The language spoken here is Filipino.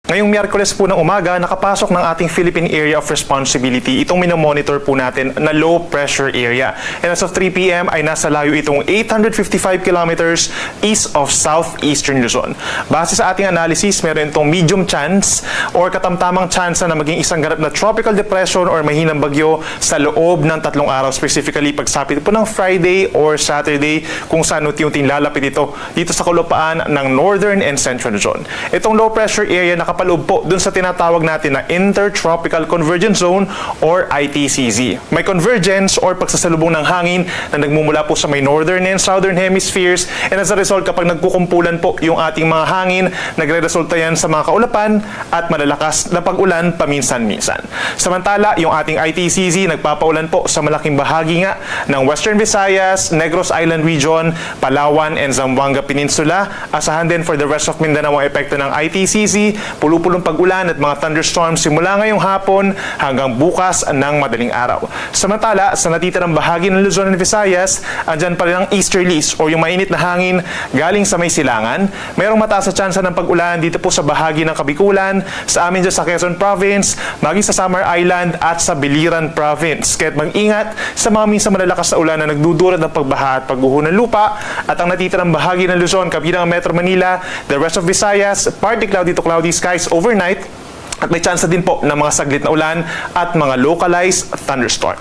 Ngayong Miyerkules po ng umaga, nakapasok ng ating Philippine Area of Responsibility itong minomonitor po natin na low pressure area. And as of 3 p.m. ay nasa layo itong 855 kilometers east of southeastern Luzon. Base sa ating analysis, meron itong medium chance or katamtamang chance na maging isang ganap na tropical depression or mahinang bagyo sa loob ng 3 araw, specifically pagsapit po ng Friday or Saturday, kung saan unti-unting lalapit ito dito sa kalupaan ng northern and central Luzon. Itong low pressure area nakapaloob po dun sa tinatawag natin na Intertropical Convergence Zone or ITCZ. May convergence or pagsasalubong ng hangin na nagmumula po sa may northern and southern hemispheres, and as a result, kapag nagkukumpulan po yung ating mga hangin, nagre-resulta yan sa mga kaulapan at malalakas na pag-ulan paminsan-minsan. Samantala, yung ating ITCZ nagpapaulan po sa malaking bahagi nga ng Western Visayas, Negros Island Region, Palawan and Zamboanga Peninsula. Asahan din for the rest of Mindanao ang epekto ng ITCZ, pulupulong pag-ulan at mga thunderstorms simula ngayong hapon hanggang bukas ng madaling araw. Samantala, sa natitirang bahagi ng Luzon and Visayas, andyan pa rin ang easterlies o yung mainit na hangin galing sa may silangan. Mayroong mataas na tsansa ng pag-ulan dito po sa bahagi ng Kabikulan, sa amin dyan sa Quezon Province, maging sa Samar Island at sa Biliran Province. Kaya't mag-ingat sa mga minsan malalakas na ulan na nagdudulot ng pagbaha at pagguho ng lupa, at ang natitirang bahagi ng Luzon, kabilang ang Metro Manila, the rest of Visayas, partly cloudy to cloudy skies overnight, at may tsansa din po ng mga saglit na ulan at mga localized thunderstorm.